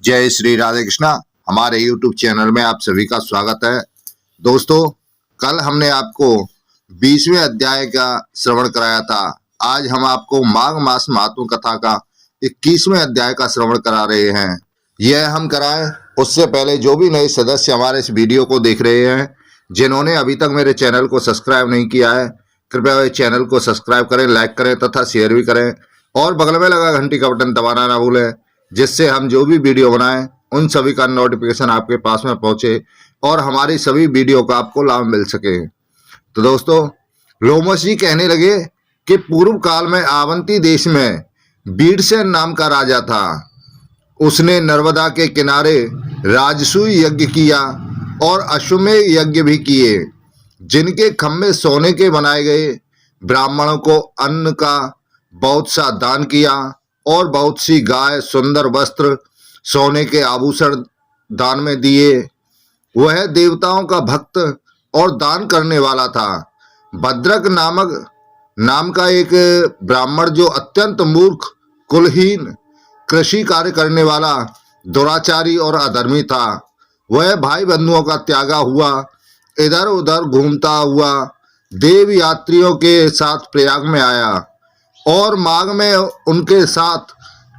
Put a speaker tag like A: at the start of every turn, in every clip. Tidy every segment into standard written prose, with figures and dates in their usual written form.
A: जय श्री राधे कृष्णा। हमारे YouTube channel में आप सभी का स्वागत है। दोस्तों, कल हमने आपको 20वें अध्याय का श्रवण कराया था। आज हम आपको माघ मास महात्म कथा का 21वें अध्याय का श्रवण करा रहे हैं। यह हम कराएं उससे पहले जो भी नए सदस्य हमारे इस वीडियो को देख रहे हैं, जिन्होंने अभी तक मेरे चैनल को सब्सक्राइब नहीं किया है, कृपया वे चैनल को सब्सक्राइब करें, लाइक करें तथा शेयर भी करें और बगल में लगा घंटी का बटन दबाना ना भूलें, जिससे हम जो भी वीडियो बनाएं उन सभी का नोटिफिकेशन आपके पास में पहुंचे और हमारी सभी वीडियो का आपको लाभ मिल सके। तो दोस्तों, लोमश जी कहने लगे कि पूर्व काल में अवंती देश में बीरसेन नाम का राजा था। उसने नर्मदा के किनारे राजसूय यज्ञ किया और अश्वमेध यज्ञ भी किए, जिनके खम्भे सोने के बनाए गए। ब्राह्मणों को अन्न का बहुत सा दान किया और बहुत सी गाय, सुंदर वस्त्र, सोने के आभूषण दान में दिए। वह देवताओं का भक्त और दान करने वाला था। भद्रक नाम का एक ब्राह्मण, जो अत्यंत मूर्ख, कुलहीन, कृषि कार्य करने वाला, दुराचारी और अधर्मी था, वह भाई बंधुओं का त्यागा हुआ इधर उधर घूमता हुआ देव यात्रियों के साथ प्रयाग में आया और माघ में उनके साथ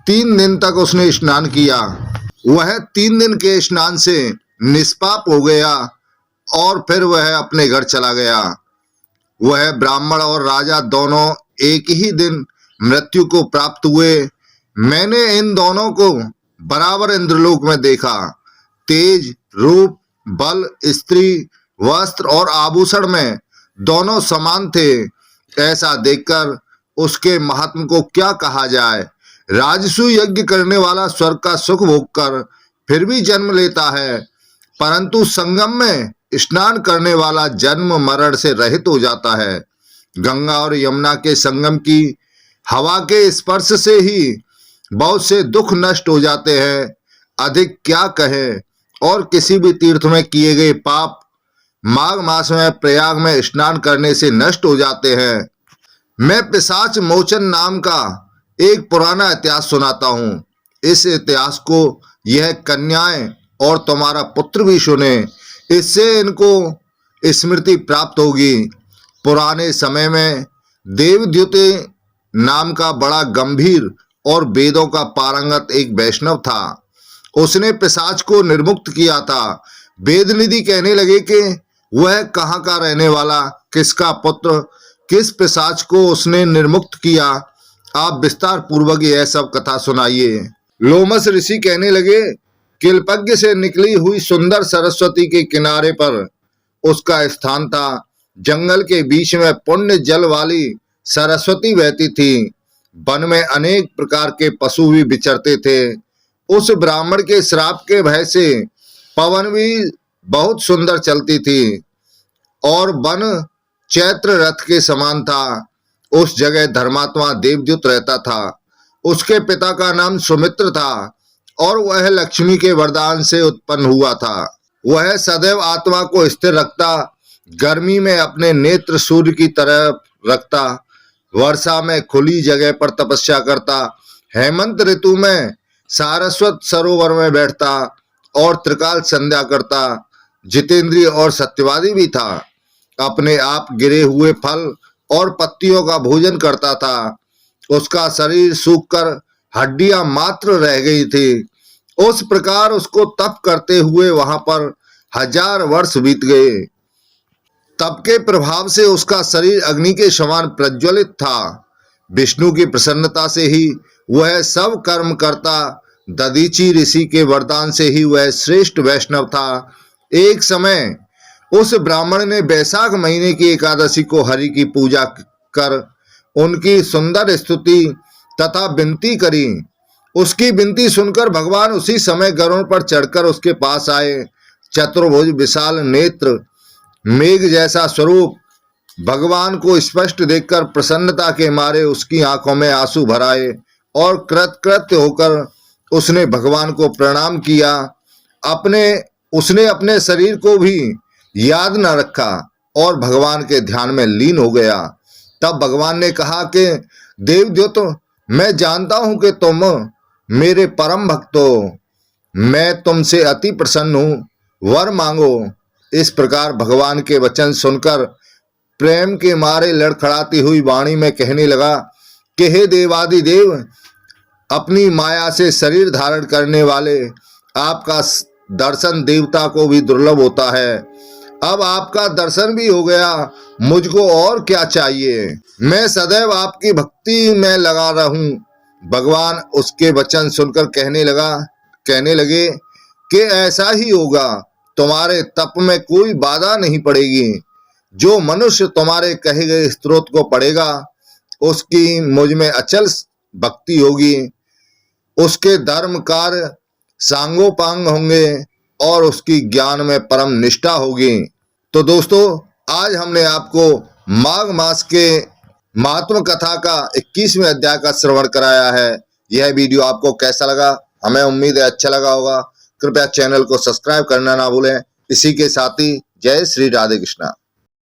A: 3 दिन तक उसने स्नान किया। वह 3 दिन के स्नान से निष्पाप हो गया और फिर वह अपने घर चला गया। वह ब्राह्मण और राजा दोनों एक ही दिन मृत्यु को प्राप्त हुए। मैंने इन दोनों को बराबर इंद्रलोक में देखा। तेज, रूप, बल, स्त्री, वस्त्र और आभूषण में दोनों समान थे। ऐसा देखकर उसके महात्म को क्या कहा जाए। राजसूय यज्ञ करने वाला स्वर्ग का सुख भोग कर फिर भी जन्म लेता है, परंतु संगम में स्नान करने वाला जन्म मरण से रहित हो जाता है। गंगा और यमुना के संगम की हवा के स्पर्श से ही बहुत से दुख नष्ट हो जाते हैं। अधिक क्या कहें। और किसी भी तीर्थ में किए गए पाप माघ मास में प्रयाग में स्नान करने से नष्ट हो जाते हैं। मैं पिशाच मोचन नाम का एक पुराना इतिहास सुनाता हूँ। इस इतिहास को यह कन्याएं और तुम्हारा पुत्र भी सुने, इससे इनको स्मृति प्राप्त होगी। पुराने समय में देवद्युति नाम का बड़ा गंभीर और वेदों का पारंगत एक वैष्णव था। उसने पिशाच को निर्मुक्त किया था। वेदनिधि कहने लगे कि वह कहाँ का रहने वाला, किसका पुत्र, किस पिशाच को उसने निर्मुक्त किया। आप विस्तार पूर्वक यह सब कथा सुनाइए। लोमस ऋषि कहने लगे, किलपज्ञ से निकली हुई सुंदर सरस्वती के किनारे पर उसका स्थान था। जंगल के बीच में पुण्य जल वाली सरस्वती बहती थी। वन में अनेक प्रकार के पशु भी विचरते थे। उस ब्राह्मण के श्राप के भय से पवन भी बहुत सुंदर चलती थी और वन चैत्र रथ के समान था। उस जगह धर्मात्मा देवद्युत रहता था। उसके पिता का नाम सुमित्र था और वह लक्ष्मी के वरदान से उत्पन्न हुआ था। वह सदैव आत्मा को स्थिर रखता, गर्मी में अपने नेत्र सूर्य की तरफ रखता, वर्षा में खुली जगह पर तपस्या करता, हेमंत ऋतु में सारस्वत सरोवर में बैठता और त्रिकाल संध्या करता। जितेंद्रिय और सत्यवादी भी था। अपने आप गिरे हुए फल और पत्तियों का भोजन करता था। उसका शरीर सूखकर हड्डियां मात्र रह गई थी। उस प्रकार उसको तप करते हुए वहां पर 1000 वर्ष बीत गए। तप के प्रभाव से उसका शरीर अग्नि के समान प्रज्वलित था। विष्णु की प्रसन्नता से ही वह सब कर्म करता। दधीची ऋषि के वरदान से ही वह श्रेष्ठ वैष्णव था। एक समय उस ब्राह्मण ने वैशाख महीने की एकादशी को हरि की पूजा कर उनकी सुंदर स्तुति तथा विनती करी। उसकी विनती सुनकर भगवान उसी समय गरुड़ पर चढ़कर उसके पास आए। चतुर्भुज, विशाल नेत्र, मेघ जैसा स्वरूप, भगवान को स्पष्ट देखकर प्रसन्नता के मारे उसकी आंखों में आंसू भर आए और कृतकृत्य होकर उसने भगवान को प्रणाम किया। उसने अपने शरीर को भी याद न रखा और भगवान के ध्यान में लीन हो गया। तब भगवान ने कहा कि देवद्युत, मैं जानता हूं कि तुम मेरे परम भक्त हो। मैं तुमसे अति प्रसन्न हूँ, वर मांगो। इस प्रकार भगवान के वचन सुनकर प्रेम के मारे लड़खड़ाती हुई वाणी में कहने लगा कि हे देवादिदेव, अपनी माया से शरीर धारण करने वाले आपका दर्शन देवता को भी दुर्लभ होता है। अब आपका दर्शन भी हो गया, मुझको और क्या चाहिए। मैं सदैव आपकी भक्ति में लगा रहूं। भगवान उसके वचन सुनकर कहने लगे कि ऐसा ही होगा, तुम्हारे तप में कोई बाधा नहीं पड़ेगी। जो मनुष्य तुम्हारे कहे गए स्तोत्र को पढ़ेगा, उसकी मुझ में अचल भक्ति होगी, उसके धर्म कार्य सांगोपांग होंगे और उसकी ज्ञान में परम निष्ठा होगी। तो दोस्तों, आज हमने आपको माघ मास के महात्म कथा का 21वें अध्याय का श्रवण कराया है। यह वीडियो आपको कैसा लगा? हमें उम्मीद है अच्छा लगा होगा। कृपया चैनल को सब्सक्राइब करना ना भूलें। इसी के साथ ही जय श्री राधे कृष्णा।